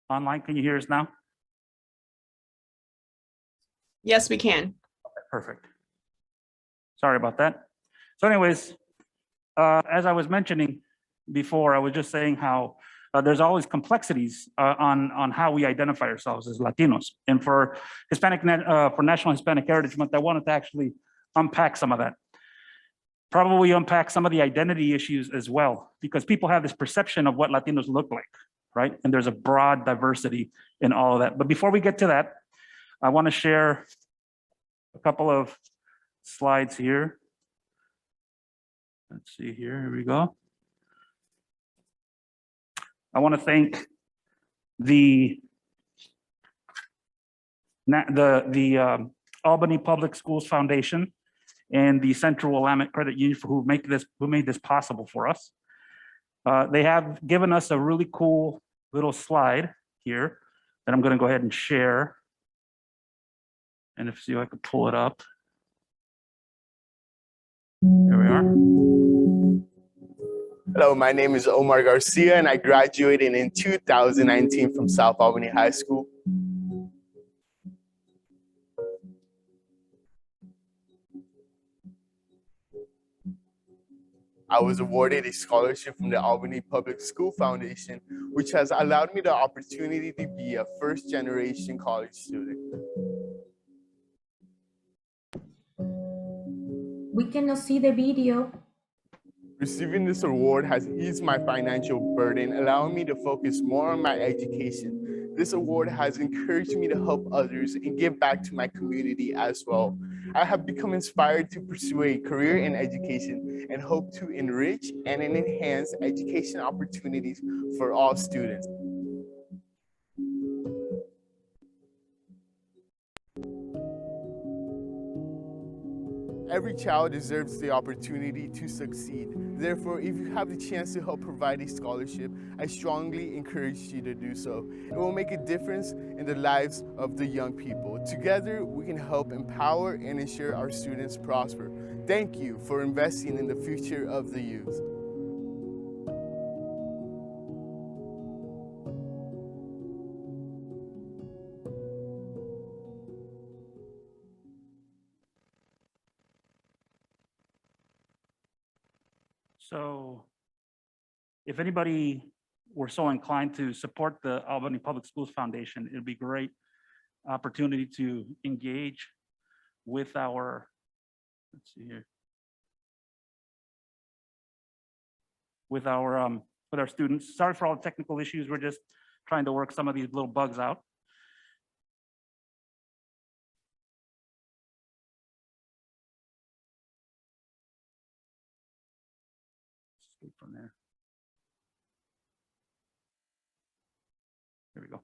online. Can you hear us now? Yes, we can. Perfect. Sorry about that. So anyways, as I was mentioning before, I was just saying how there's always complexities on how we identify ourselves as Latinos. And for National Hispanic Heritage Month, I wanted to actually unpack some of that. Probably unpack some of the identity issues as well, because people have this perception of what Latinos look like, right? And there's a broad diversity in all of that. But before we get to that, I want to share a couple of slides here. Let's see here we go. I want to thank the Albany Public Schools Foundation and the Central Willamette Credit Union who made this possible for us. They have given us a really cool little slide here that I'm going to go ahead and share. And see if I could pull it up. There we are. Hello, my name is Omar Garcia, and I graduated in 2019 from South Albany High School. I was awarded a scholarship from the Albany Public Schools Foundation, which has allowed me the opportunity to be a first-generation college student. We cannot see the video. Receiving this award has eased my financial burden, allowing me to focus more on my education. This award has encouraged me to help others and give back to my community as well. I have become inspired to pursue a career in education and hope to enrich and enhance education opportunities for all students. Every child deserves the opportunity to succeed. Therefore, if you have the chance to help provide a scholarship, I strongly encourage you to do so. It will make a difference in the lives of the young people. Together, we can help empower and ensure our students prosper. Thank you for investing in the future of the youth. So if anybody were so inclined to support the Albany Public Schools Foundation, it'd be a great opportunity to engage with our, let's see here, with our students. Sorry for all the technical issues. We're just trying to work some of these little bugs out. From there. There we go.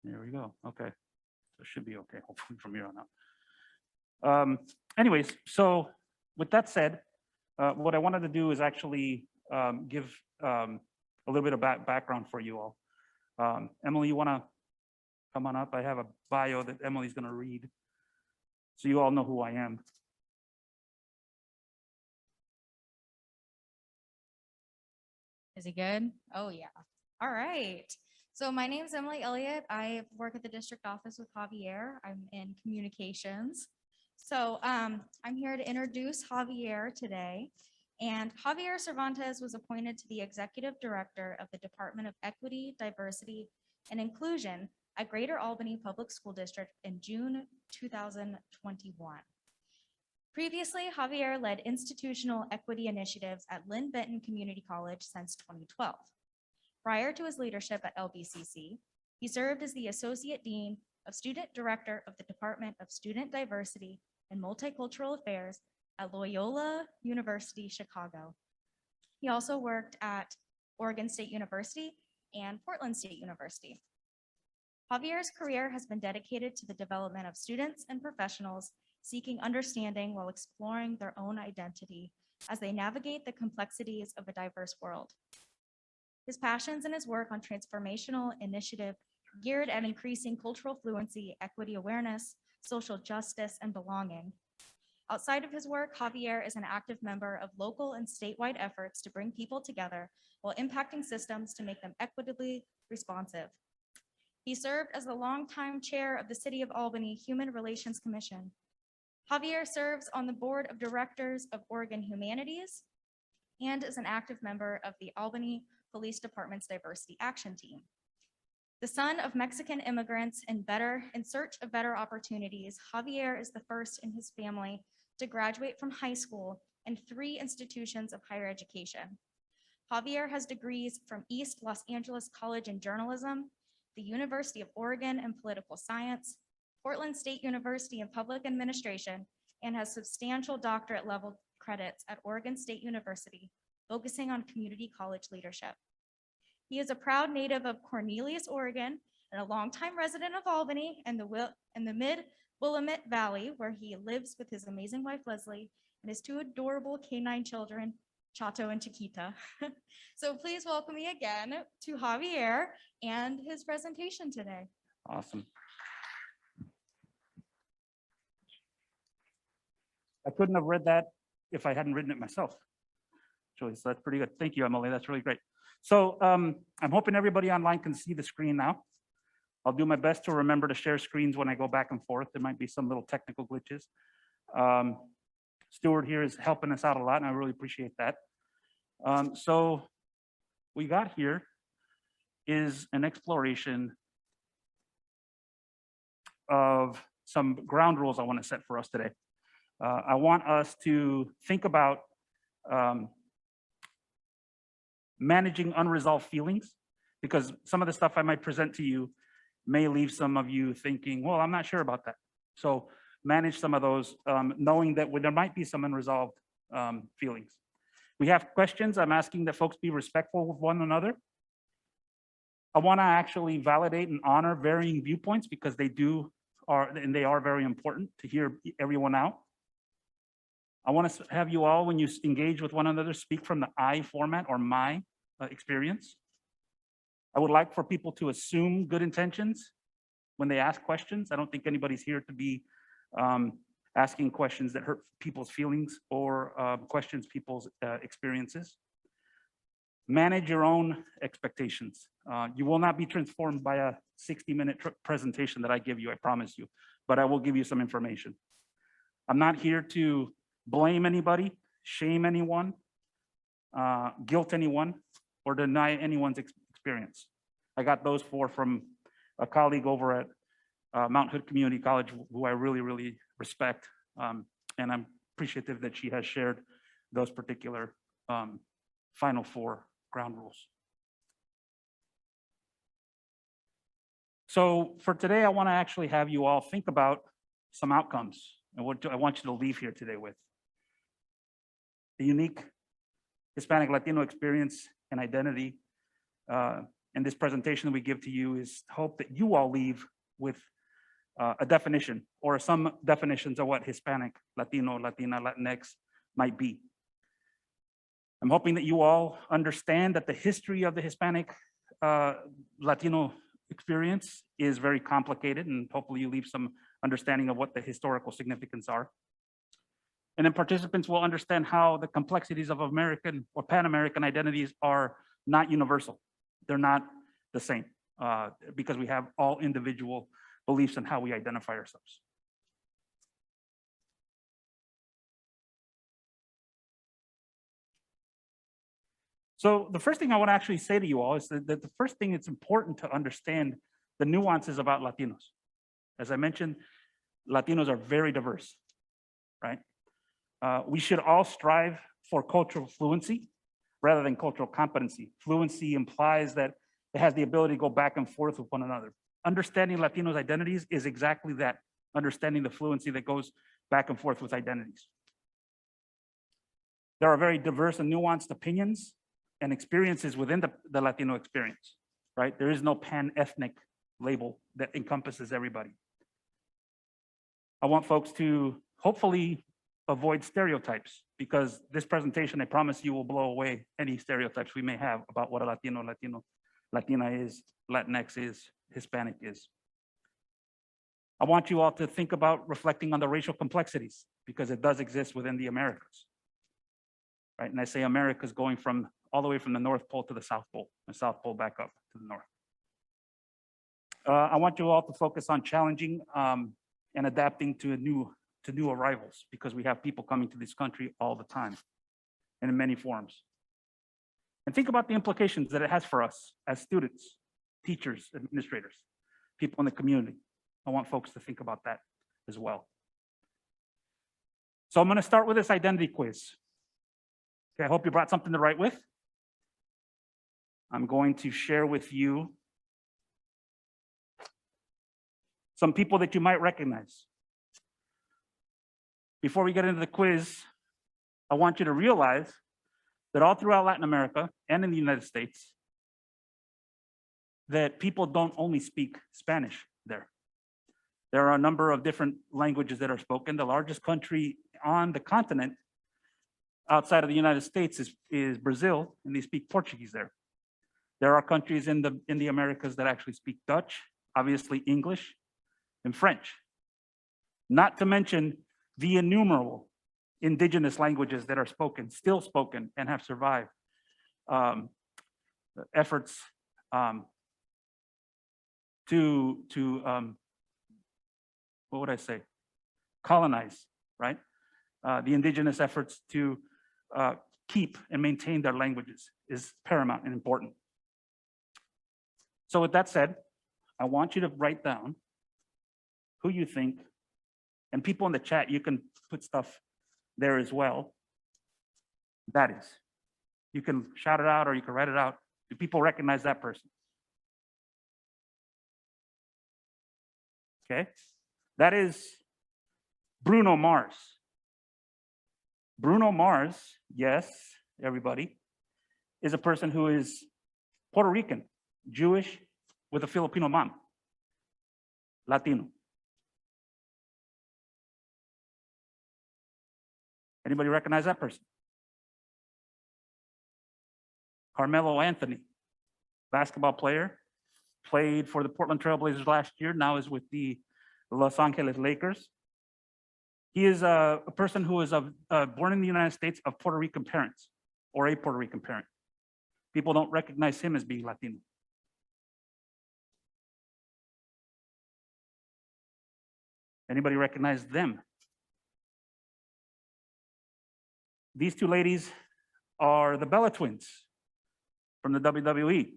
There we go. Okay. So it should be okay, hopefully from here on out. Anyways, so with that said, what I wanted to do is actually give a little bit of background for you all. Emily, you want to come on up? I have a bio that Emily's going to read, so you all know who I am. Is it good? Oh yeah. All right. So my name is Emily Elliott. I work at the district office with Javier. I'm in communications. So I'm here to introduce Javier today. And Javier Cervantes was appointed to the executive director of the Department of Equity, Diversity, and Inclusion at Greater Albany Public School District in June 2021. Previously, Javier led institutional equity initiatives at Lynn Benton Community College since 2012. Prior to his leadership at LBCC, he served as the Associate Dean of Student Director of the Department of Student Diversity and Multicultural Affairs at Loyola University, Chicago. He also worked at Oregon State University and Portland State University. Javier's career has been dedicated to the development of students and professionals seeking understanding while exploring their own identity as they navigate the complexities of a diverse world. His passions and his work on transformational initiative geared at increasing cultural fluency, equity awareness, social justice, and belonging. Outside of his work, Javier is an active member of local and statewide efforts to bring people together while impacting systems to make them equitably responsive. He served as the longtime chair of the City of Albany Human Relations Commission. Javier serves on the board of directors of Oregon Humanities and is an active member of the Albany Police Department's Diversity Action Team. The son of Mexican immigrants in search of better opportunities, Javier is the first in his family to graduate from high school and 3 institutions of higher education. Javier has degrees from East Los Angeles College in Journalism, the University of Oregon in Political Science, Portland State University in Public Administration, and has substantial doctorate level credits at Oregon State University, focusing on community college leadership. He is a proud native of Cornelius, Oregon, and a longtime resident of Albany and the Mid-Willamette Valley, where he lives with his amazing wife, Leslie, and his 2 adorable canine children, Chato and Chiquita. So please welcome me again to Javier and his presentation today. Awesome. I couldn't have read that if I hadn't written it myself. Julie, so that's pretty good. Thank you, Emily. That's really great. So I'm hoping everybody online can see the screen now. I'll do my best to remember to share screens when I go back and forth. There might be some little technical glitches. Stuart here is helping us out a lot, and I really appreciate that. So we got here is an exploration of some ground rules I want to set for us today. I want us to think about managing unresolved feelings, because some of the stuff I might present to you may leave some of you thinking, well, I'm not sure about that. So manage some of those, knowing that there might be some unresolved feelings. We have questions. I'm asking that folks be respectful of one another. I want to actually validate and honor varying viewpoints, because they are very important to hear everyone out. I want to have you all, when you engage with one another, speak from the I format or my experience. I would like for people to assume good intentions when they ask questions. I don't think anybody's here to be asking questions that hurt people's feelings or questions people's experiences. Manage your own expectations. You will not be transformed by a 60-minute presentation that I give you, I promise you, but I will give you some information. I'm not here to blame anybody, shame anyone, guilt anyone, or deny anyone's experience. I got those 4 from a colleague over at Mount Hood Community College, who I really, really respect. And I'm appreciative that she has shared those particular final 4 ground rules. So for today, I want to actually have you all think about some outcomes and what I want you to leave here today with. The unique Hispanic Latino experience and identity in this presentation that we give to you is hope that you all leave with a definition or some definitions of what Hispanic, Latino, Latina, Latinx might be. I'm hoping that you all understand that the history of the Hispanic Latino experience is very complicated, and hopefully you leave some understanding of what the historical significance are. And then participants will understand how the complexities of American or Pan-American identities are not universal. They're not the same because we have all individual beliefs on how we identify ourselves. So the first thing I want to actually say to you all is that the first thing it's important to understand the nuances about Latinos. As I mentioned, Latinos are very diverse, right? We should all strive for cultural fluency rather than cultural competency. Fluency implies that it has the ability to go back and forth with one another. Understanding Latinos' identities is exactly that, understanding the fluency that goes back and forth with identities. There are very diverse and nuanced opinions and experiences within the Latino experience, right? There is no pan-ethnic label that encompasses everybody. I want folks to hopefully avoid stereotypes, because this presentation, I promise you, will blow away any stereotypes we may have about what a Latino, Latina is, Latinx is, Hispanic is. I want you all to think about reflecting on the racial complexities because it does exist within the Americas. Right, and I say Americas going from all the way from the North Pole to the South Pole, and South Pole back up to the North. I want you all to focus on challenging and adapting to new arrivals, because we have people coming to this country all the time and in many forms. And think about the implications that it has for us as students, teachers, administrators, people in the community. I want folks to think about that as well. So I'm going to start with this identity quiz. Okay, I hope you brought something to write with. I'm going to share with you some people that you might recognize. Before we get into the quiz, I want you to realize that all throughout Latin America and in the United States, that people don't only speak Spanish there. There are a number of different languages that are spoken. The largest country on the continent outside of the United States is Brazil, and they speak Portuguese there. There are countries in the Americas that actually speak Dutch, obviously English, and French. Not to mention the innumerable indigenous languages that are spoken, still spoken, and have survived efforts to what would I say? Colonize, right? The indigenous efforts to keep and maintain their languages is paramount and important. So with that said, I want you to write down who you think, and people in the chat, you can put stuff there as well. That is, you can shout it out or you can write it out. Do people recognize that person? Okay, that is Bruno Mars. Bruno Mars, yes, everybody, is a person who is Puerto Rican, Jewish, with a Filipino mom, Latino. Anybody recognize that person? Carmelo Anthony, basketball player, played for the Portland Trailblazers last year, now is with the Los Angeles Lakers. He is a person who is born in the United States of Puerto Rican parents, or a Puerto Rican parent. People don't recognize him as being Latino. Anybody recognize them? These two ladies are the Bella Twins from the WWE.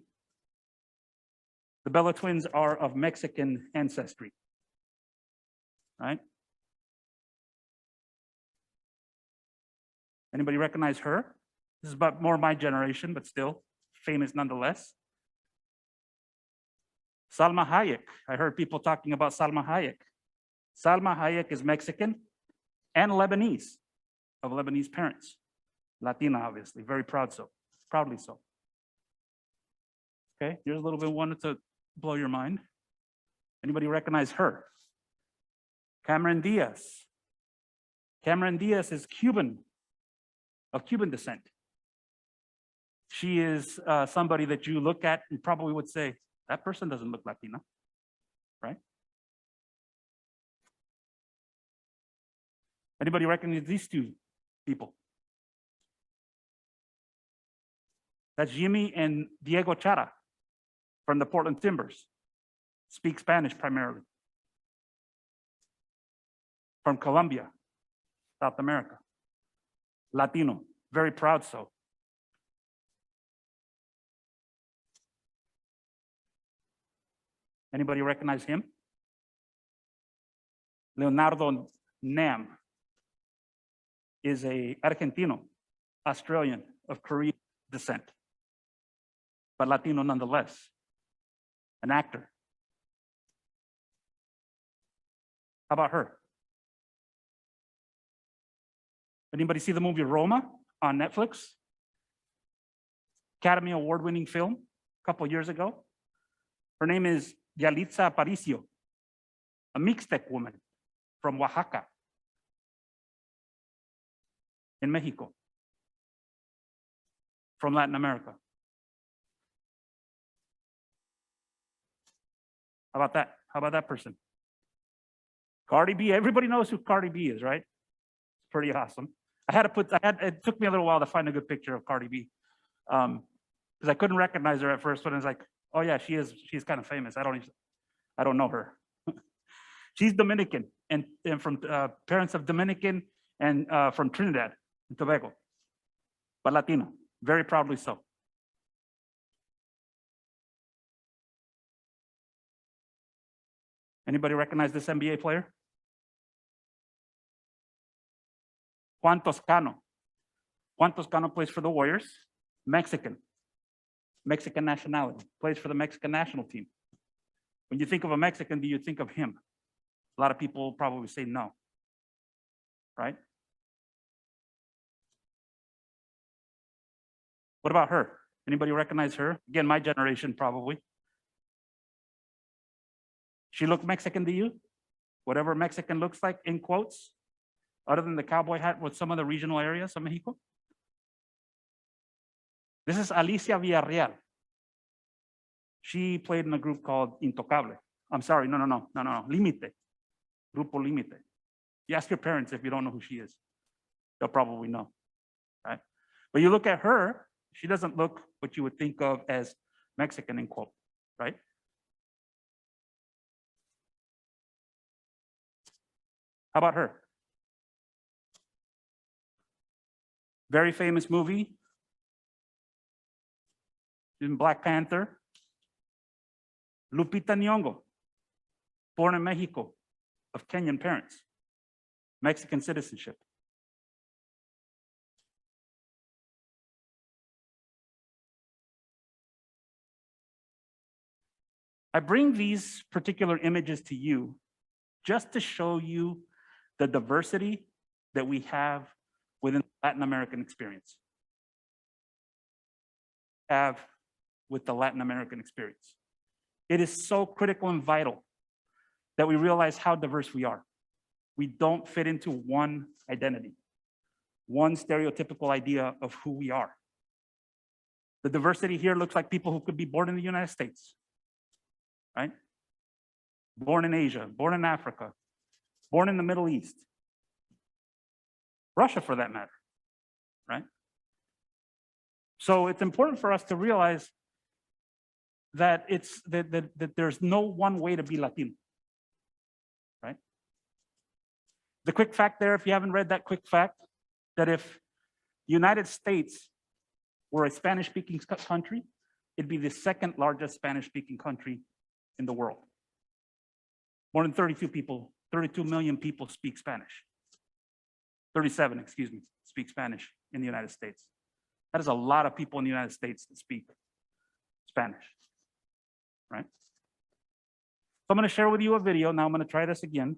The Bella Twins are of Mexican ancestry, right? Anybody recognize her? This is about more my generation, but still famous nonetheless. Salma Hayek. I heard people talking about Salma Hayek. Salma Hayek is Mexican and Lebanese, of Lebanese parents. Latina, obviously, very proudly so. Okay, here's a little bit wanted to blow your mind. Anybody recognize her? Cameron Diaz. Cameron Diaz is Cuban, of Cuban descent. She is somebody that you look at and probably would say, that person doesn't look Latina, right? Anybody recognize these two people? That's Jimmy and Diego Chara from the Portland Timbers. Speak Spanish primarily. From Colombia, South America. Latino, very proud so. Anybody recognize him? Leonardo Nam is a Argentino, Australian of Korean descent, but Latino nonetheless, an actor. How about her? Anybody see the movie Roma on Netflix? Academy Award-winning film a couple years ago. Her name is Yalitza Aparicio, a Mixtec woman from Oaxaca in Mexico, from Latin America. How about that? How about that person? Cardi B, everybody knows who Cardi B is, right? pretty awesome. It took me a little while to find a good picture of Cardi B. Because I couldn't recognize her at first, but I was like, oh yeah, she's kind of famous. I don't know her. She's Dominican and from parents of Dominican and from Trinidad and Tobago, but Latino, very proudly so. Anybody recognize this NBA player? Juan Toscano. Juan Toscano plays for the Warriors, Mexican nationality, plays for the Mexican national team. When you think of a Mexican, do you think of him? A lot of people probably say no, right? What about her? Anybody recognize her? Again, my generation probably. She look Mexican to you? Whatever Mexican looks like, in quotes, other than the cowboy hat with some of the regional areas of Mexico? This is Alicia Villarreal. She played in a group called Intocable. I'm sorry, no, Límite. Grupo Límite. You ask your parents if you don't know who she is. They'll probably know, right? But you look at her, she doesn't look what you would think of as Mexican, in quote, right? How about her? Very famous movie. In Black Panther. Lupita Nyong'o, born in Mexico, of Kenyan parents, Mexican citizenship. I bring these particular images to you just to show you the diversity that we have within the Latin American experience. With the Latin American experience. It is so critical and vital that we realize how diverse we are. We don't fit into one identity, one stereotypical idea of who we are. The diversity here looks like people who could be born in the United States, right? Born in Asia, born in Africa, born in the Middle East, Russia for that matter, right? So it's important for us to realize that that there's no one way to be Latino, right? The quick fact there, if you haven't read that quick fact, that if the United States were a Spanish-speaking country, it'd be the second largest Spanish-speaking country in the world. More than 32 million people speak Spanish. 37, excuse me, speak Spanish in the United States. That is a lot of people in the United States that speak Spanish, right? So I'm going to share with you a video. Now I'm going to try this again.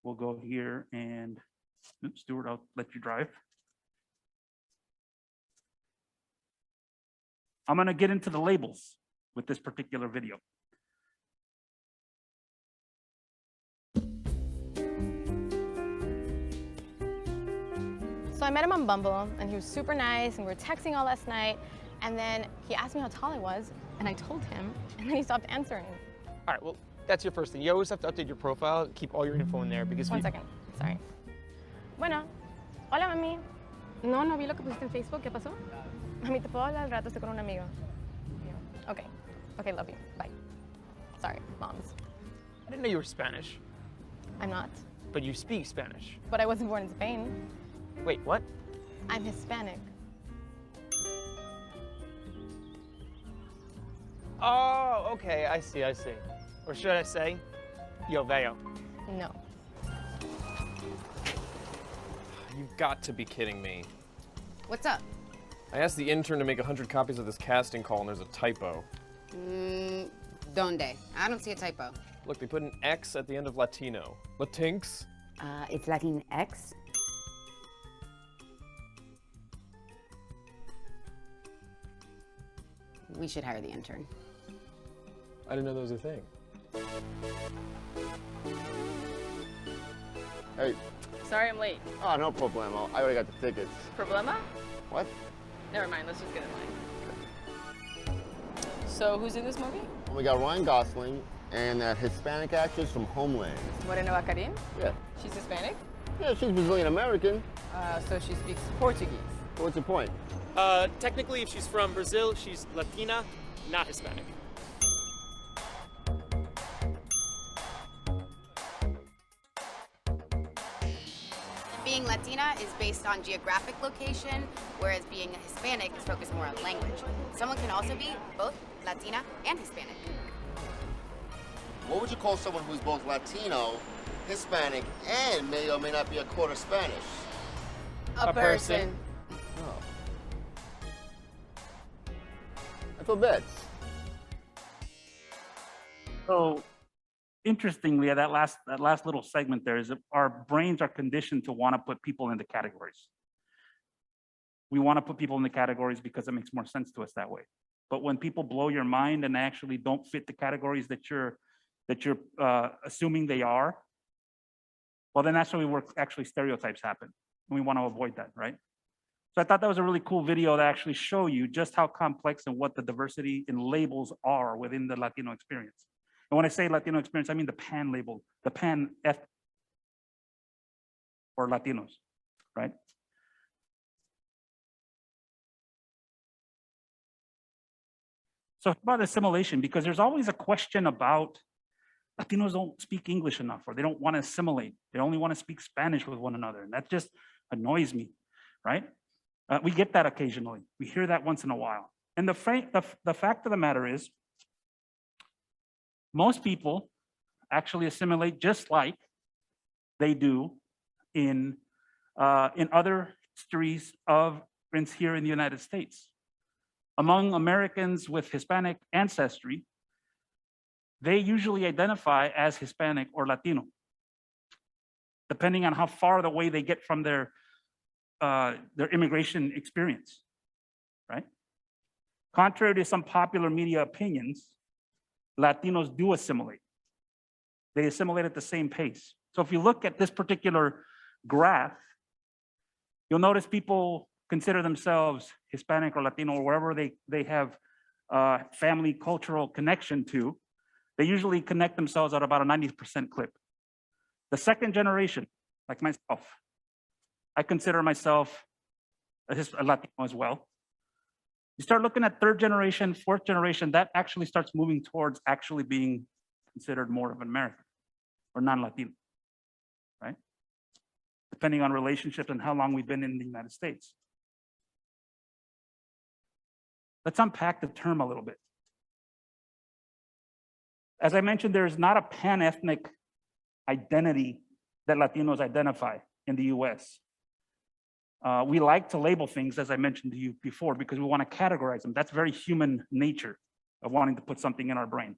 We'll go here and, oops, Stuart, I'll let you drive. I'm going to get into the labels with this particular video. So I met him on Bumble, and he was super nice, and we were texting all last night, and then he asked me how tall I was, and I told him, and then he stopped answering. All right, well, that's your first thing. You always have to update your profile, keep all your info in there, because One second, sorry. Bueno, hola, mami. No vi lo que pusiste en Facebook, ¿qué pasó? Mami, te puedo hablar al rato, estoy con un amigo. Okay, love you, bye. Sorry, moms. I didn't know you were Spanish, I'm not, but you speak Spanish. but I wasn't born in Spain. Wait, what? I'm Hispanic. Oh, okay, I see. Or should I say, yo veo. No. You've got to be kidding me. What's up? I asked the intern to make 100 copies of this casting call and there's a typo. Donde? I don't see a typo. Look, they put an X at the end of Latino. Latinx? It's Latinx. We should hire the intern. I didn't know that was a thing. Hey. Sorry I'm late. Oh, no problemo. I already got the tickets. Problema? What? Never mind, let's just get in line. So who's in this movie? Well, we got Ryan Gosling and that Hispanic actress from Homeland. Moreno Karim? Yeah. She's Hispanic? Yeah, she's Brazilian American. So she speaks Portuguese. What's your point? Technically, if she's from Brazil, she's Latina, not Hispanic. Being Latina is based on geographic location, whereas being a Hispanic is focused more on language. Someone can also be both Latina and Hispanic. What would you call someone who's both Latino, Hispanic, and may or may not be a quarter Spanish? A person. Oh. I feel bad. So interestingly, that last little segment there is that our brains are conditioned to want to put people into categories. We want to put people into categories because it makes more sense to us that way. But when people blow your mind and actually don't fit the categories that you're assuming they are, well, then that's where actually stereotypes happen. And we want to avoid that, right? So I thought that was a really cool video to actually show you just how complex and what the diversity in labels are within the Latino experience. And when I say Latino experience, I mean the pan label, the pan ethnic or Latinos, right? So about assimilation, because there's always a question about Latinos don't speak English enough, or they don't want to assimilate. They only want to speak Spanish with one another. And that just annoys me, right? We get that occasionally. We hear that once in a while. And the fact of the matter is, most people actually assimilate just like they do in other histories of immigrants here in the United States. Among Americans with Hispanic ancestry, they usually identify as Hispanic or Latino, depending on how far away they get from their immigration experience, right? Contrary to some popular media opinions, Latinos do assimilate. They assimilate at the same pace. So if you look at this particular graph, you'll notice people consider themselves Hispanic or Latino or wherever they have family cultural connection to. They usually connect themselves at about a 90% clip. The second generation, like myself, I consider myself a Latino as well. You start looking at third generation, fourth generation, that actually starts moving towards actually being considered more of an American or non-Latino, right? Depending on relationships and how long we've been in the United States. Let's unpack the term a little bit. As I mentioned, there's not a pan-ethnic identity that Latinos identify in the US. We like to label things, as I mentioned to you before, because we want to categorize them. That's very human nature of wanting to put something in our brain.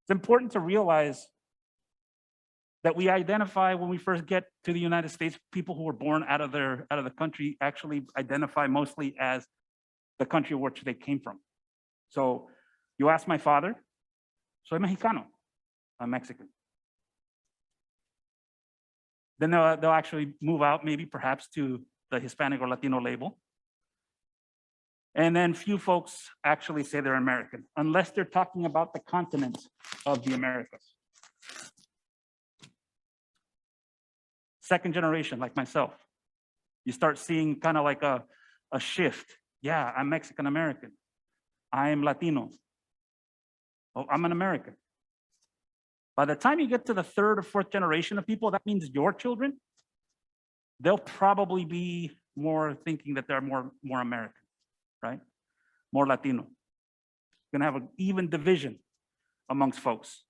It's important to realize that we identify when we first get to the United States, people who were born out of the country actually identify mostly as the country which they came from. So you ask my father, soy Mexicano, I'm Mexican. Then they'll actually move out maybe perhaps to the Hispanic or Latino label. And then few folks actually say they're American, unless they're talking about the continent of the Americas. Second generation, like myself, you start seeing kind of like a shift. Yeah, I'm Mexican American. I'm Latino. Oh, I'm an American. By the time you get to the third or fourth generation of people, that means your children, they'll probably be more thinking that they're more American, right? More Latino. You're gonna have an even division amongst folks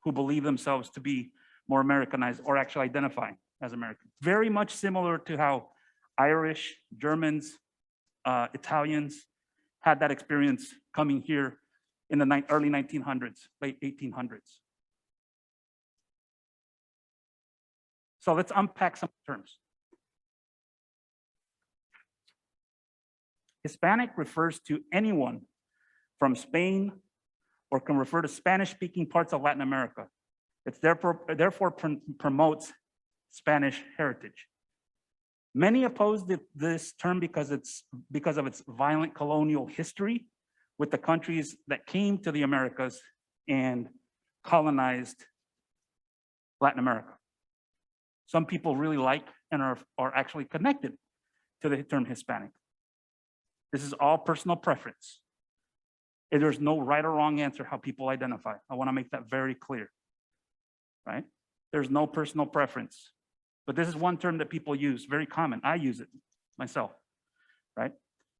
who believe themselves to be more Americanized or actually identifying as American. Very much similar to how Irish, Germans, Italians had that experience coming here in the early 1900s, late 1800s. So let's unpack some terms. Hispanic refers to anyone from Spain or can refer to Spanish-speaking parts of Latin America. It's therefore promotes Spanish heritage. Many oppose this term because of its violent colonial history with the countries that came to the Americas and colonized Latin America. Some people really like and are actually connected to the term Hispanic. This is all personal preference. And there's no right or wrong answer how people identify. I want to make that very clear, right? There's no personal preference. But this is one term that people use, very common. I use it myself, right?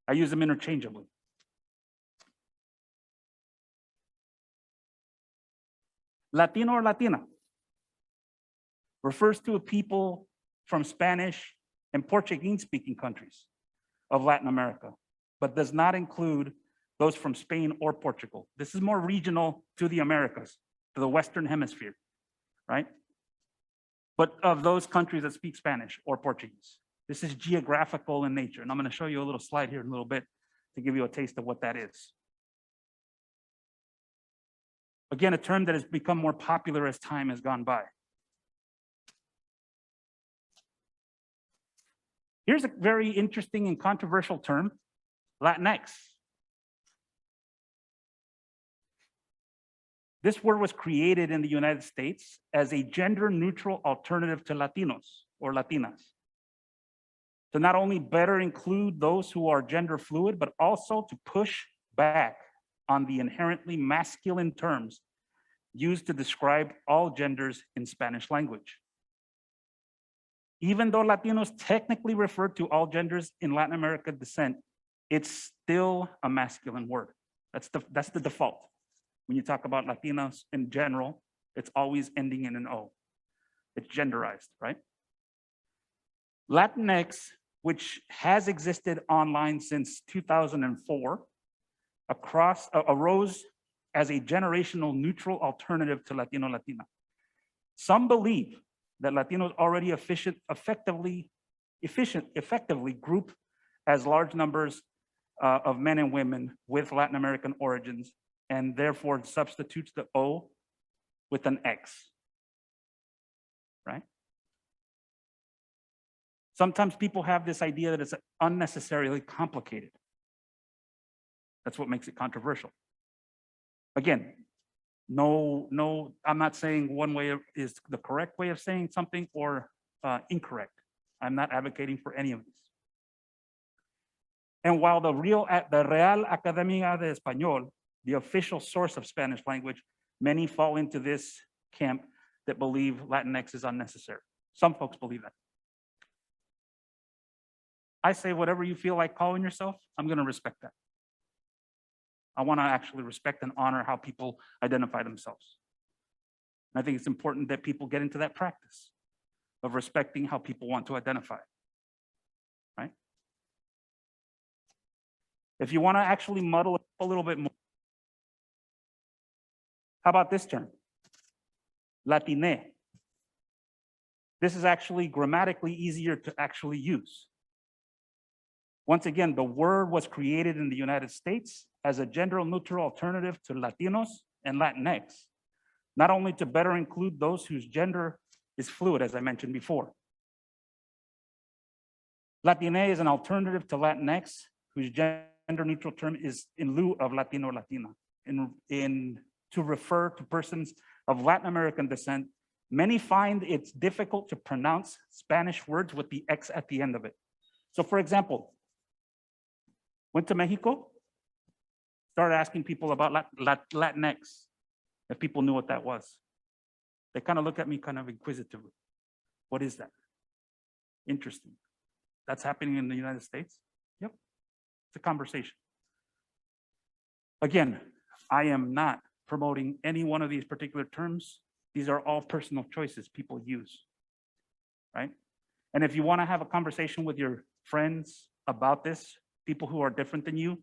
I use them interchangeably. Latino or Latina refers to a people from Spanish and Portuguese-speaking countries of Latin America, but does not include those from Spain or Portugal. This is more regional to the Americas, to the Western Hemisphere, right? But of those countries that speak Spanish or Portuguese. This is geographical in nature. And I'm going to show you a little slide here in a little bit to give you a taste of what that is. Again, a term that has become more popular as time has gone by. Here's a very interesting and controversial term, Latinx. This word was created in the United States as a gender-neutral alternative to Latinos or Latinas, to not only better include those who are gender fluid, but also to push back on the inherently masculine terms used to describe all genders in Spanish language. Even though Latinos technically refer to all genders in Latin American descent, it's still a masculine word. That's the default. When you talk about Latinos in general, it's always ending in an O. It's genderized, right? Latinx, which has existed online since 2004, arose as a generational neutral alternative to Latino, Latina. Some believe that Latinos already effectively group as large numbers of men and women with Latin American origins, and therefore substitutes the O with an X, right? Sometimes people have this idea that it's unnecessarily complicated. That's what makes it controversial. Again, no, I'm not saying one way is the correct way of saying something or incorrect. I'm not advocating for any of these. And while the Real Academia de Español, the official source of Spanish language, many fall into this camp that believe Latinx is unnecessary. Some folks believe that. I say whatever you feel like calling yourself, I'm going to respect that. I want to actually respect and honor how people identify themselves. And I think it's important that people get into that practice of respecting how people want to identify, right? If you want to actually muddle it a little bit more, how about this term? Latine. This is actually grammatically easier to actually use. Once again, the word was created in the United States as a gender-neutral alternative to Latinos and Latinx, not only to better include those whose gender is fluid, as I mentioned before. Latine is an alternative to Latinx, whose gender-neutral term is in lieu of Latino or Latina, to refer to persons of Latin American descent. Many find it's difficult to pronounce Spanish words with the X at the end of it. So for example, went to Mexico, started asking people about Latinx, if people knew what that was. They kind of look at me kind of inquisitively. What is that? Interesting. That's happening in the United States? Yep, it's a conversation. Again, I am not promoting any one of these particular terms. These are all personal choices people use, right? And if you want to have a conversation with your friends about this, people who are different than you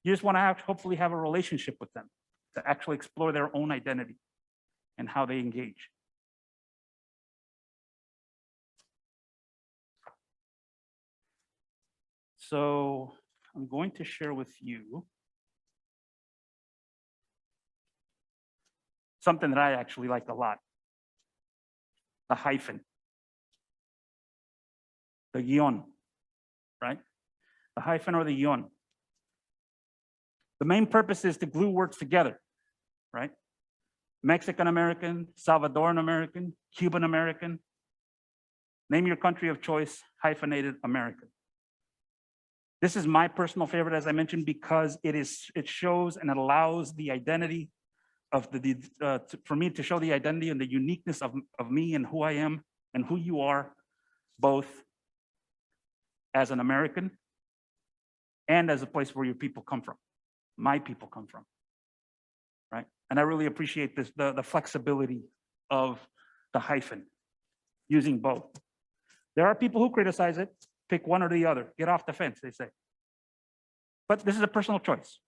just want to hopefully have a relationship with them to actually explore their own identity and how they engage. So I'm going to share with you something that I actually like a lot, the hyphen, the guion, right? The hyphen or the guion. The main purpose is to glue words together, right? Mexican American, Salvadoran American, Cuban American, Name your country of choice, hyphenated American. This is my personal favorite, as I mentioned, because it shows and it allows the identity of for me to show the identity and the uniqueness of me and who I am and who you are, both as an American and as a place where your people come from, my people come from, right? And I really appreciate this, the flexibility of the hyphen, using both. There are people who criticize it, pick one or the other, get off the fence, they say. But this is a personal choice.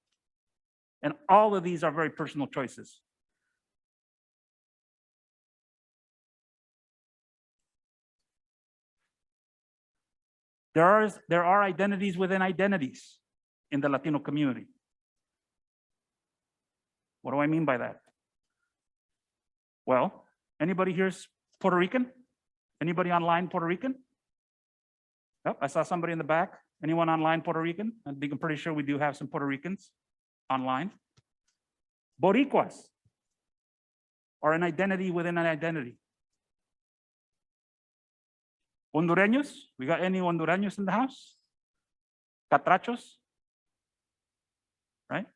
And all of these are very personal choices. There are identities within identities in the Latino community. What do I mean by that? Well, anybody here's Puerto Rican? Anybody online Puerto Rican? Oh, I saw somebody in the back. Anyone online Puerto Rican? I'm pretty sure we do have some Puerto Ricans online. Boricuas are an identity within an identity. Hondureños, we got any Hondureños in the house? Catrachos, right?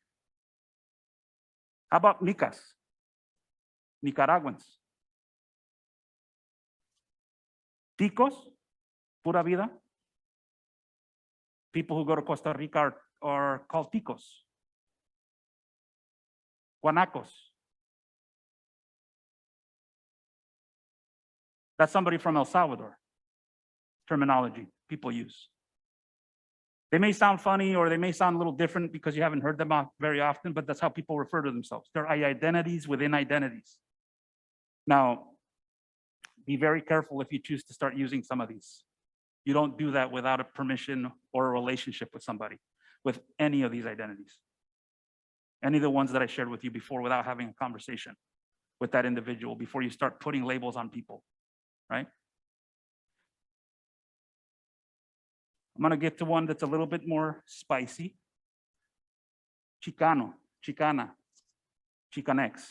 How about Nicas? Nicaraguans. Ticos, pura vida. People who go to Costa Rica are called ticos. Guanacos. That's somebody from El Salvador. Terminology people use. They may sound funny or they may sound a little different because you haven't heard them very often, but that's how people refer to themselves. They're identities within identities. Now, be very careful if you choose to start using some of these. You don't do that without a permission or a relationship with somebody, with any of these identities. Any of the ones that I shared with you before without having a conversation with that individual before you start putting labels on people, right? I'm gonna get to one that's a little bit more spicy. Chicano, Chicana, Chicanx.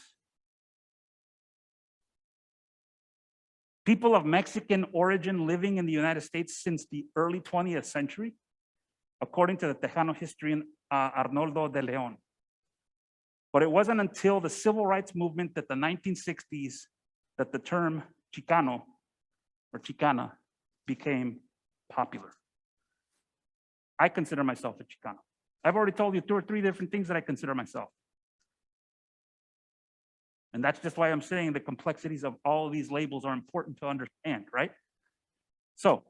People of Mexican origin living in the United States since the early 20th century, according to the Tejano historian Arnoldo de Leon. But it wasn't until the civil rights movement that the 1960s that the term Chicano or Chicana became popular. I consider myself a Chicano. I've already told you 2 or 3 different things that I consider myself. And that's just why I'm saying the complexities of all of these labels are important to understand, right? So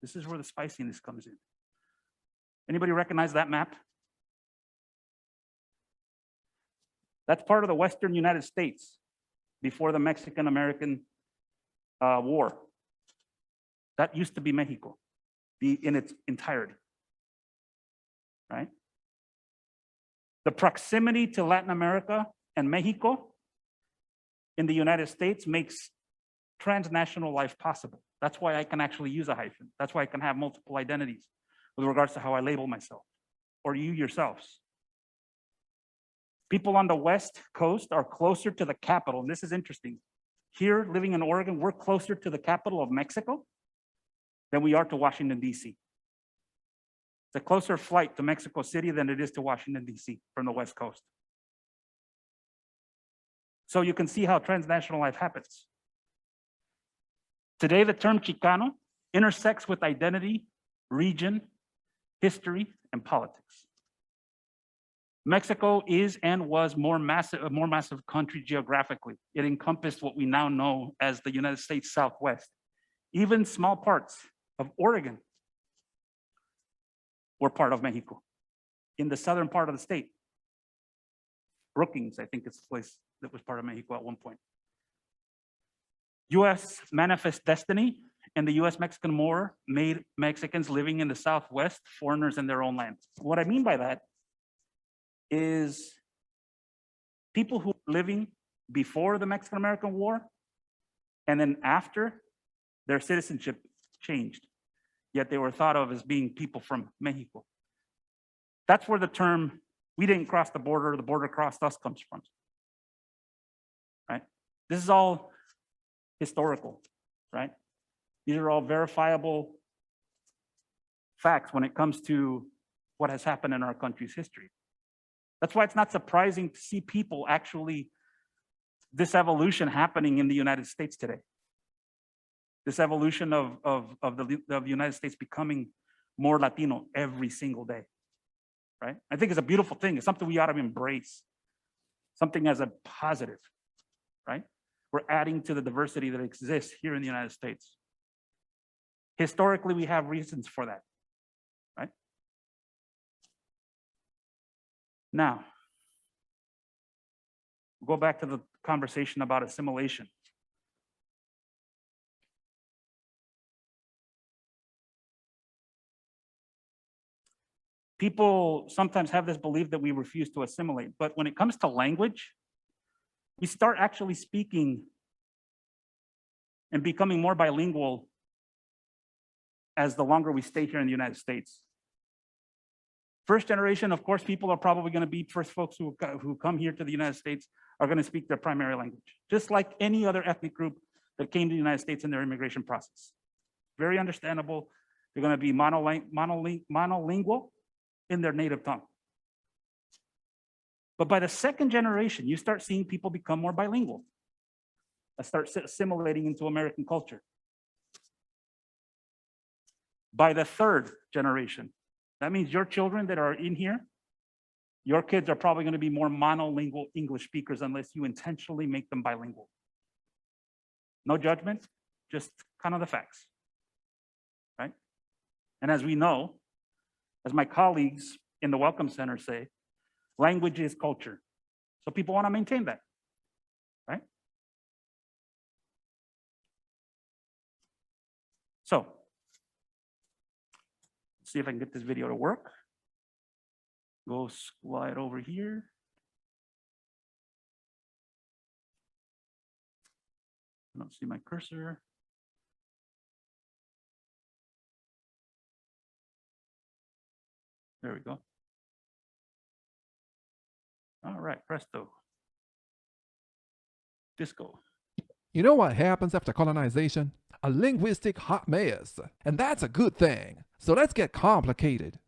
this is where the spiciness comes in. Anybody recognize that map? That's part of the Western United States before the Mexican-American War. That used to be Mexico in its entirety, right? The proximity to Latin America and Mexico in the United States makes transnational life possible. That's why I can actually use a hyphen. That's why I can have multiple identities with regards to how I label myself or you yourselves. People on the West Coast are closer to the capital, and this is interesting. Here, living in Oregon, we're closer to the capital of Mexico than we are to Washington, D.C. It's a closer flight to Mexico City than it is to Washington, D.C. from the West Coast. So you can see how transnational life happens. Today, the term Chicano intersects with identity, region, history, and politics. Mexico is and was a more massive country geographically. It encompassed what we now know as the United States Southwest. Even small parts of Oregon were part of Mexico in the southern part of the state. Brookings, I think it's the place that was part of Mexico at one point. US Manifest Destiny and the US-Mexican War made Mexicans living in the Southwest foreigners in their own land. What I mean by that is people who were living before the Mexican-American War and then after, their citizenship changed, yet they were thought of as being people from Mexico. That's where the term, we didn't cross the border crossed us comes from, right? This is all historical, right? These are all verifiable facts when it comes to what has happened in our country's history. That's why it's not surprising to see people actually, this evolution happening in the United States today. This evolution of the United States becoming more Latino every single day, right? I think it's a beautiful thing. It's something we ought to embrace, something as a positive, right? We're adding to the diversity that exists here in the United States. Historically, we have reasons for that, right? Now, go back to the conversation about assimilation. People sometimes have this belief that we refuse to assimilate, but when it comes to language, we start actually speaking and becoming more bilingual as the longer we stay here in the United States. First generation, of course, people are probably going to be first folks who come here to the United States are going to speak their primary language, just like any other ethnic group that came to the United States in their immigration process. Very understandable. They're going to be monolingual in their native tongue. But by the second generation, you start seeing people become more bilingual. Start assimilating into American culture. By the third generation, that means your children that are in here, your kids are probably going to be more monolingual English speakers unless you intentionally make them bilingual. No judgment, just kind of the facts, right? And as we know, as my colleagues in the Welcome Center say, language is culture. So people want to maintain that, right? So, let's see if I can get this video to work. Go slide over here. I don't see my cursor. There we go. All right, presto. Disco. You know what happens after colonization? A linguistic hot mess. And that's a good thing. So let's get complicated.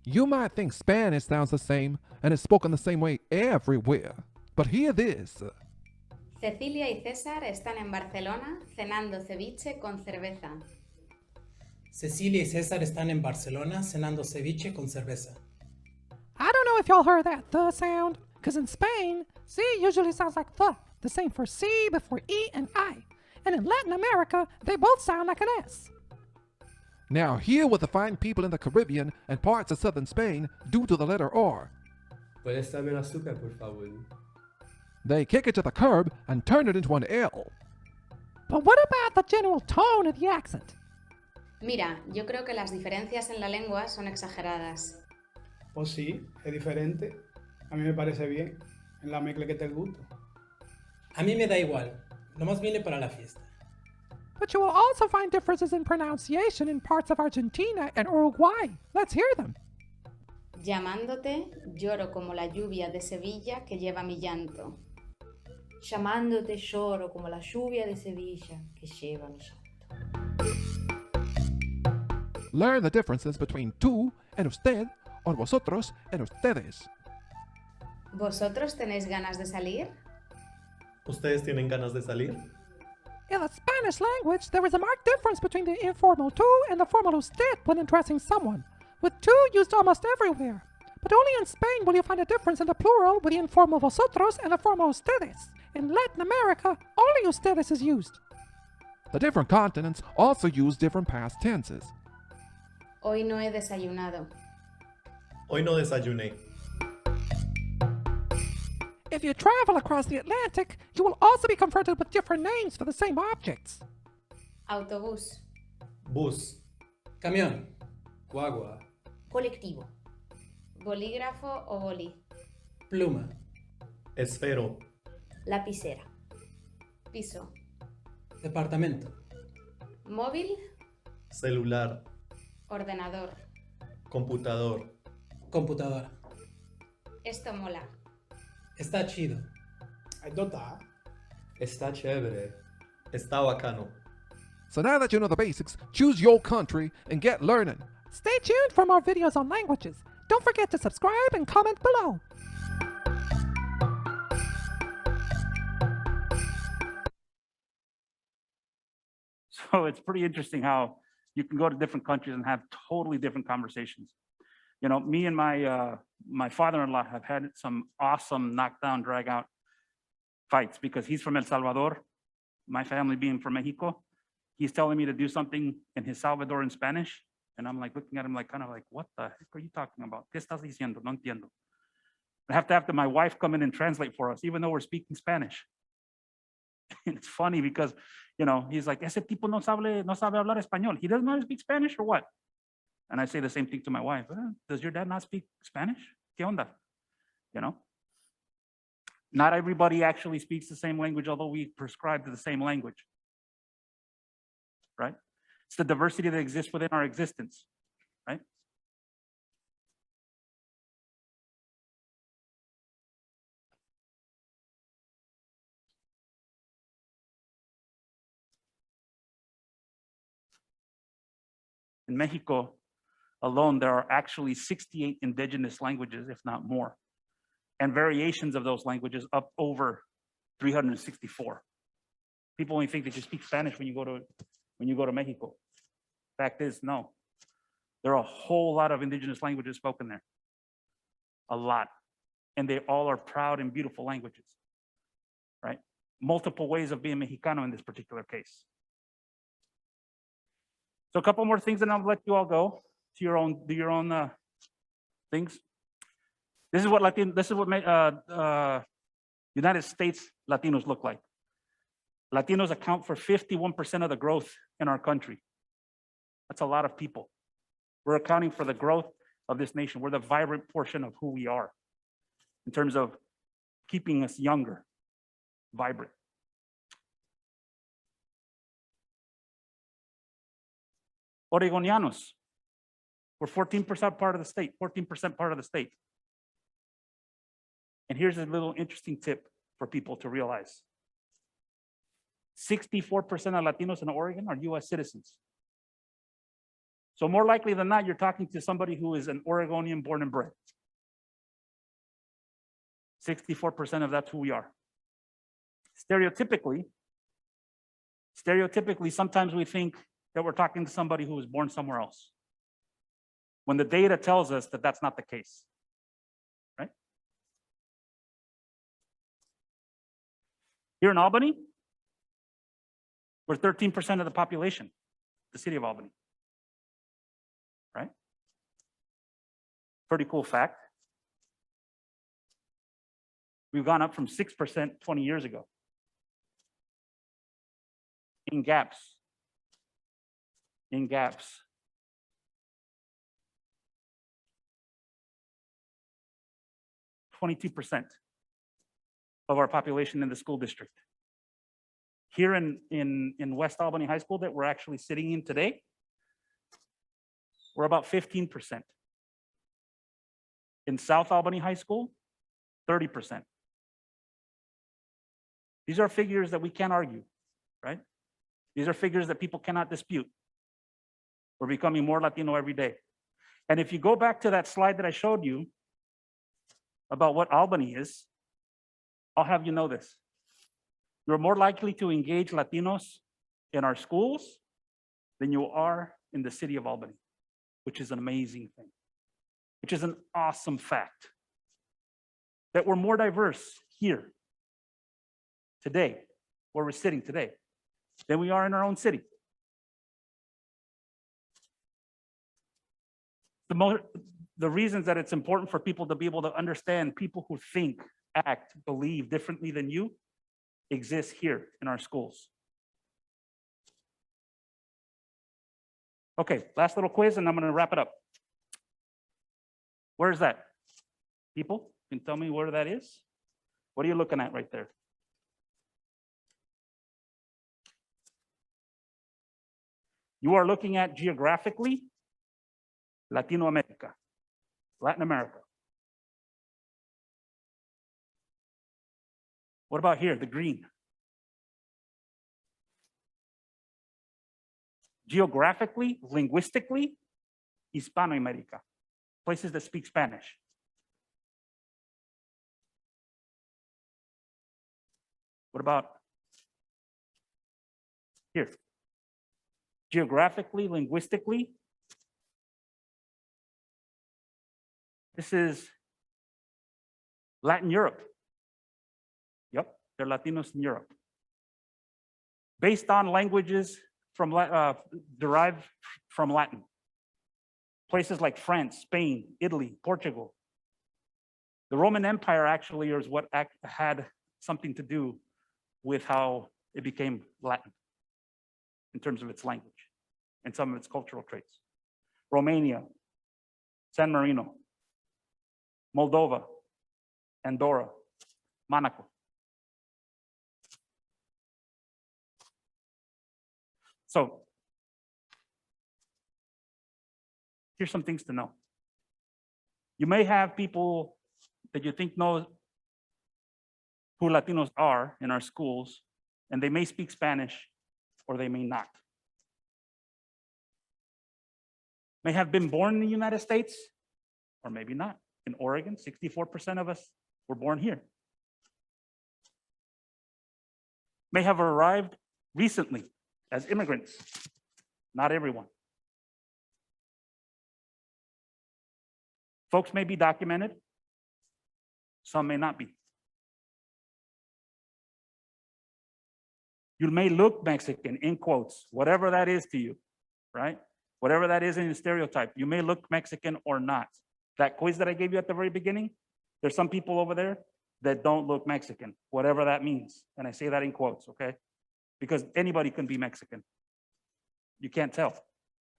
You might think Spanish sounds the same and is spoken the same way everywhere. But hear this. Cecilia y César están en Barcelona cenando ceviche con cerveza. Cecilia y César están en Barcelona cenando ceviche con cerveza. I don't know if y'all heard that the sound, because in Spain, C usually sounds like the same for C before E and I. And in Latin America, they both sound like an S. Now hear what the fine people in the Caribbean and parts of southern Spain do to the letter R. ¿Puedes darme el azúcar, por favor? They kick it to the curb and turn it into an L. But what about the general tone of the accent? Mira, yo creo que las diferencias en la lengua son exageradas. ¿O sí? ¿Es diferente? A mí me parece bien. En la mezcla que te gusta. A mí me da igual. Nomás vine para la fiesta. But you will also find differences in pronunciation in parts of Argentina and Uruguay. Let's hear them. Llamándote, lloro como la lluvia de Sevilla que lleva mi llanto. Llamándote lloro como la lluvia de Sevilla que lleva mi llanto. Learn the differences between tú and usted or vosotros and ustedes. ¿Vosotros tenéis ganas de salir? ¿Ustedes tienen ganas de salir? In the Spanish language, there is a marked difference between the informal tú and the formal usted when addressing someone, with tú used almost everywhere. But only in Spain will you find a difference in the plural with the informal vosotros and the formal ustedes. In Latin America, only ustedes is used. The different continents also use different past tenses. Hoy no he desayunado. Hoy no desayuné. If you travel across the Atlantic, you will also be confronted with different names for the same objects. Autobús. Bus. Camión. Guagua. Colectivo. Bolígrafo o boli. Pluma. Esfero. Lapicera. Piso. Departamento. Móvil. Celular. Ordenador. Computadora. Esto mola. Está chido. Esto está. Está chévere. Está bacano. So now that you know the basics, choose your country and get learning. Stay tuned for more videos on languages. Don't forget to subscribe and comment below. So it's pretty interesting how you can go to different countries and have totally different conversations. You know, me and my father-in-law have had some awesome knockdown, drag out fights because he's from El Salvador, my family being from Mexico. He's telling me to do something in his Salvadoran Spanish. And I'm like looking at him like, kind of like, what the heck are you talking about? ¿Qué estás diciendo? No entiendo. I have to have my wife come in and translate for us, even though we're speaking Spanish. And it's funny because, you know, he's like, ese tipo no sabe hablar español. He doesn't know how to speak Spanish or what? And I say the same thing to my wife. Does your dad not speak Spanish? ¿Qué onda? You know? Not everybody actually speaks the same language, although we prescribe to the same language. Right? It's the diversity that exists within our existence, right? In Mexico alone, there are actually 68 indigenous languages, if not more, and variations of those languages up over 364. People only think that you speak Spanish when you go to Mexico. Fact is, no. There are a whole lot of indigenous languages spoken there. A lot. And they all are proud and beautiful languages, right? Multiple ways of being Mexicano in this particular case. So a couple more things and I'll let you all go to your own, do your own things. This is what United States Latinos look like. Latinos account for 51% of the growth in our country. That's a lot of people. We're accounting for the growth of this nation. We're the vibrant portion of who we are in terms of keeping us younger, vibrant. Oregonianos, we're 14% part of the state, 14% part of the state. And here's a little interesting tip for people to realize. 64% of Latinos in Oregon are US citizens. So more likely than not, you're talking to somebody who is an Oregonian born and bred. 64% of that's who we are. Stereotypically, sometimes we think that we're talking to somebody who was born somewhere else, when the data tells us that that's not the case, right? Here in Albany, we're 13% of the population, the city of Albany, right? Pretty cool fact. We've gone up from 6% 20 years ago. In gaps. 22% of our population in the school district. Here in West Albany High School that we're actually sitting in today, we're about 15%. In South Albany High School, 30%. These are figures that we can't argue, right? These are figures that people cannot dispute. We're becoming more Latino every day. And if you go back to that slide that I showed you about what Albany is, I'll have you know this. You're more likely to engage Latinos in our schools than you are in the city of Albany, which is an amazing thing, which is an awesome fact. That we're more diverse here today, where we're sitting today, than we are in our own city. The reasons that it's important for people to be able to understand people who think, act, believe differently than you exist here in our schools. Okay, last little quiz and I'm going to wrap it up. Where is that? People, can you tell me where that is? What are you looking at right there? You are looking at geographically Latino America, Latin America. What about here, the green? Geographically, linguistically, Hispanoamerica, places that speak Spanish. What about here? Geographically, linguistically, this is Latin Europe. Yep, they're Latinos in Europe. Based on languages from derived from Latin. Places like France, Spain, Italy, Portugal. The Roman Empire actually is what had something to do with how it became Latin in terms of its language and some of its cultural traits. Romania, San Marino, Moldova, Andorra, Monaco. So here's some things to know. You may have people that you think know who Latinos are in our schools, and they may speak Spanish or they may not. May have been born in the United States or maybe not. In Oregon, 64% of us were born here. May have arrived recently as immigrants, not everyone. Folks may be documented, some may not be. You may look Mexican, in quotes, whatever that is to you, right? Whatever that is in your stereotype, you may look Mexican or not. That quiz that I gave you at the very beginning, there's some people over there that don't look Mexican, whatever that means. And I say that in quotes, okay? Because anybody can be Mexican. You can't tell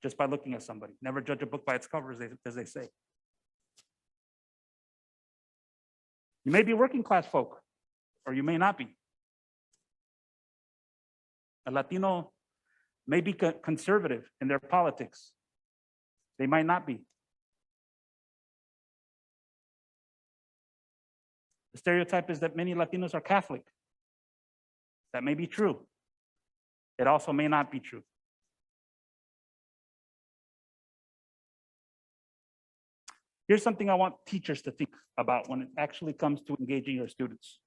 just by looking at somebody. Never judge a book by its cover, as they say. You may be working class folk, or you may not be. A Latino may be conservative in their politics. They might not be. The stereotype is that many Latinos are Catholic. That may be true. It also may not be true. Here's something I want teachers to think about when it actually comes to engaging your students.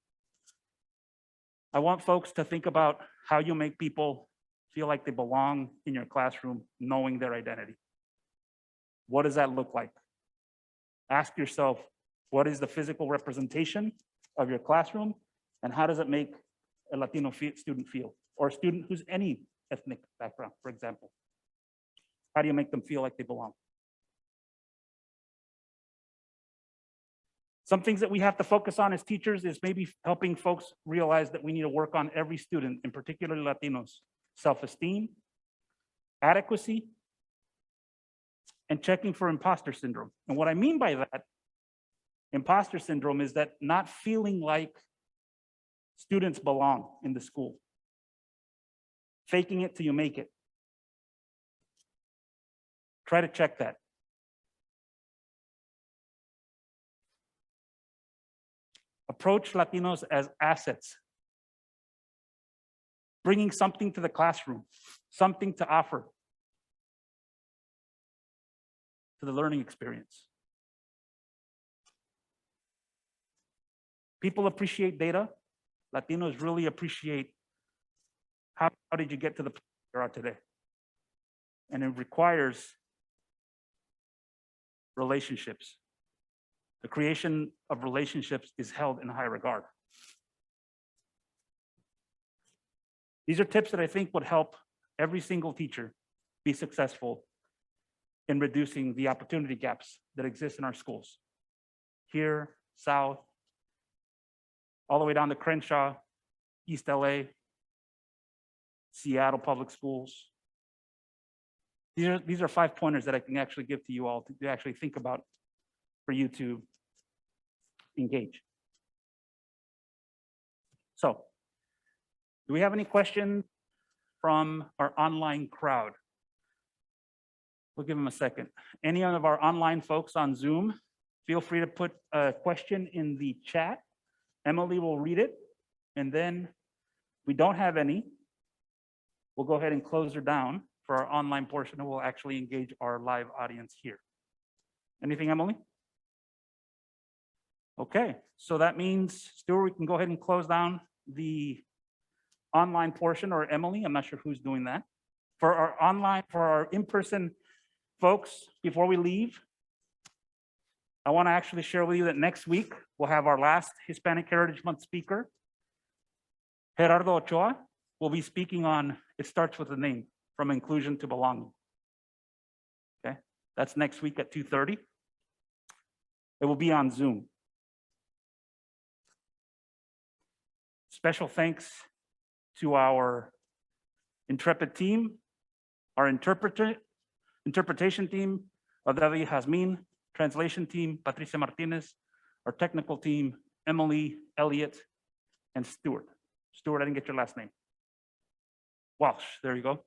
I want folks to think about how you make people feel like they belong in your classroom, knowing their identity. What does that look like? Ask yourself, what is the physical representation of your classroom, and how does it make a Latino student feel, or a student who's any ethnic background, for example? How do you make them feel like they belong? Some things that we have to focus on as teachers is maybe helping folks realize that we need to work on every student, in particular Latinos, self-esteem, adequacy, and checking for imposter syndrome. And what I mean by that, imposter syndrome, is that not feeling like students belong in the school. Faking it till you make it. Try to check that. Approach Latinos as assets, bringing something to the classroom, something to offer to the learning experience. People appreciate data. Latinos really appreciate how did you get to the place you are today? And it requires relationships. The creation of relationships is held in high regard. These are tips that I think would help every single teacher be successful in reducing the opportunity gaps that exist in our schools. Here, South, all the way down to Crenshaw, East LA, Seattle Public Schools. These are 5 pointers that I can actually give to you all to actually think about for you to engage. So, do we have any questions from our online crowd? We'll give them a second. Any of our online folks on Zoom, feel free to put a question in the chat. Emily will read it And then we don't have any. We'll go ahead and close her down for our online portion, and we'll actually engage our live audience here. Anything, Emily? Okay, so that means, Stuart, we can go ahead and close down the online portion, or Emily, I'm not sure who's doing that. For our in-person folks, before we leave, I want to actually share with you that next week, we'll have our last Hispanic Heritage Month speaker. Gerardo Ochoa will be speaking on, it starts with a name, from inclusion to belonging. Okay, that's next week at 2:30. It will be on Zoom. Special thanks to our intrepid team, our interpretation team, David Jasmin, translation team, Patricia Martinez, our technical team, Emily, Elliott, and Stuart. Stuart, I didn't get your last name. Walsh, there you go.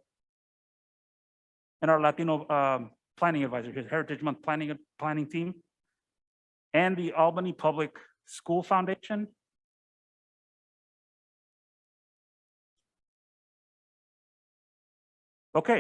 And our Latino planning advisor, his Heritage Month planning team, and the Albany Public Schools Foundation. Okay.